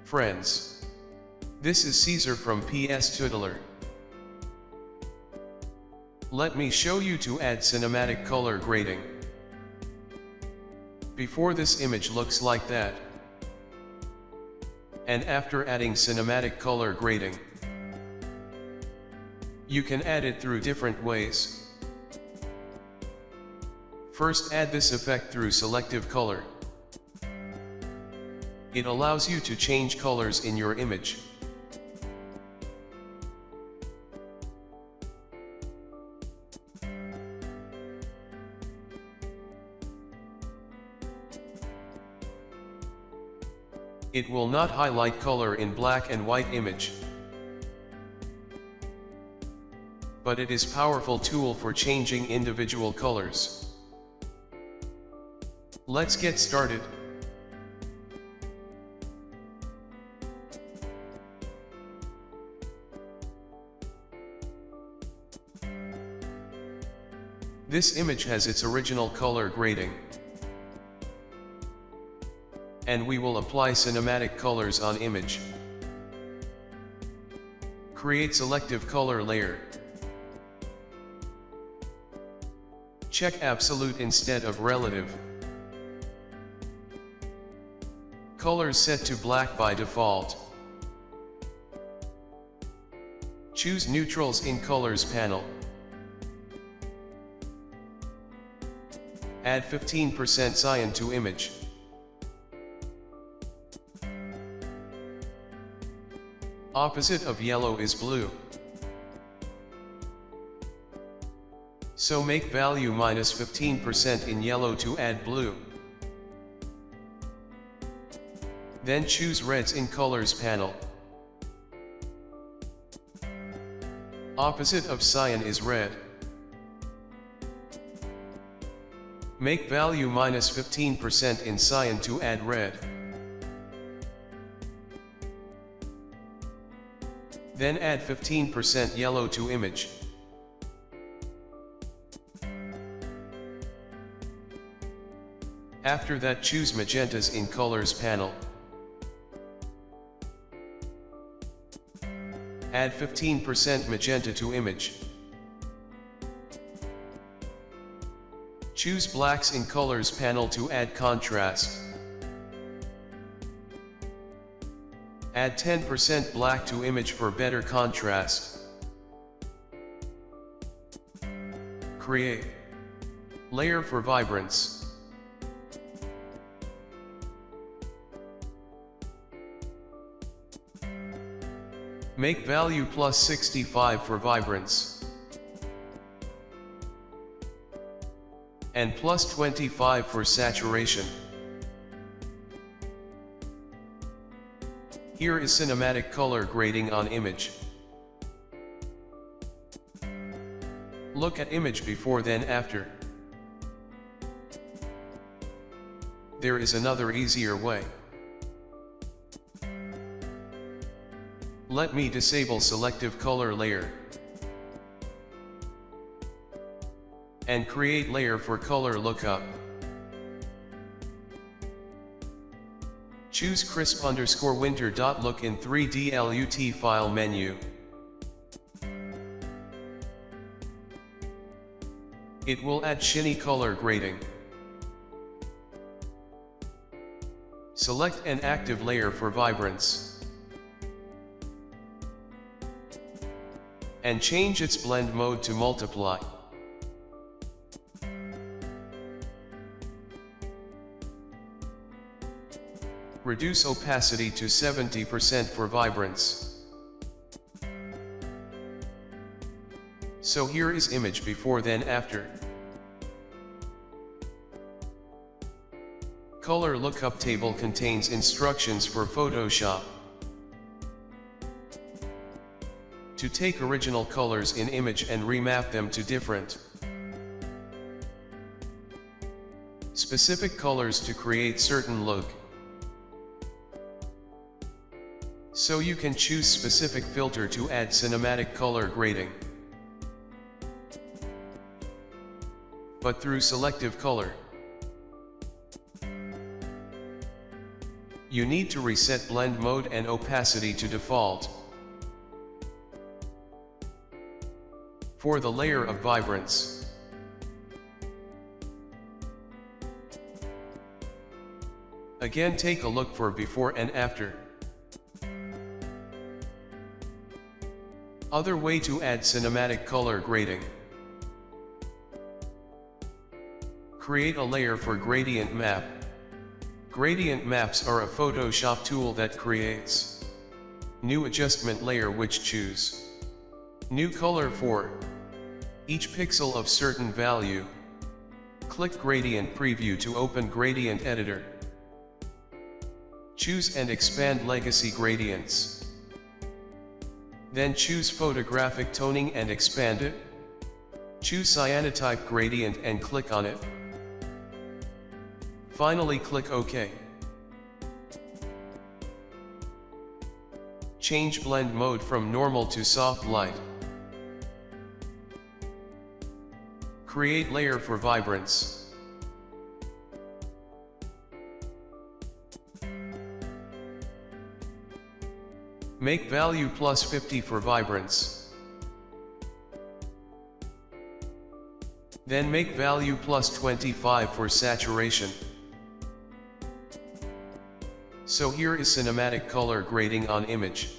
friends. This is Caesar from PS Tutelar. Let me show you to add cinematic color grading. Before this image looks like that. And after adding cinematic color grading, you can add it through different ways. First, add this effect through selective color. It allows you to change colors in your image. It will not highlight color in black and white image, but it is a powerful tool for changing individual colors. Let's get started. This image has its original color grading, and we will apply cinematic colors on image. Create selective color layer. Check absolute instead of relative. Colors set to black by default. Choose neutrals in colors panel. Add 15% cyan to image. Opposite of yellow is blue. So make value minus 15% in yellow to add blue. Then choose reds in colors panel. Opposite of cyan is red. Make value minus 15% in cyan to add red. Then add 15% yellow to image. After that, choose magentas in colors panel. Add 15% magenta to image. Choose blacks in colors panel to add contrast. Add 10% black to image for better contrast. Create layer for vibrance. Make value plus 65 for vibrance, and plus 25 for saturation. Here is cinematic color grading on image. Look at image before then after. There is another easier way. Let me disable selective color layer and create layer for color lookup. Choose crisp_winter.look in 3D LUT file menu. It will add shiny color grading. Select an active layer for vibrance and change its blend mode to multiply. Reduce opacity to 70% for vibrance. So here is image before then after. Color lookup table contains instructions for Photoshop. To take original colors in image and remap them to different specific colors to create certain look. So you can choose specific filter to add cinematic color grading, but through selective color. You need to reset blend mode and opacity to default. For the layer of vibrance, again take a look for before and after. Other way to add cinematic color grading. Create a layer for gradient map. Gradient maps are a Photoshop tool that creates new adjustment layer which choose new color for each pixel of certain value. Click Gradient Preview to open Gradient Editor. Choose and expand Legacy Gradients. Then choose Photographic Toning and expand it. Choose Cyanotype Gradient and click on it. Finally click OK. Change blend mode from normal to soft light. Create layer for vibrance. Make value plus 50 for vibrance. Then make value plus 25 for saturation. So here is cinematic color grading on image.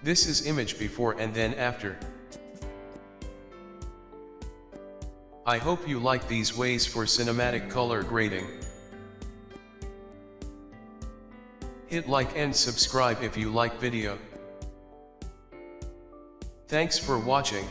This is image before and then after. I hope you like these ways for cinematic color grading. Hit like and subscribe if you like video. Thanks for watching.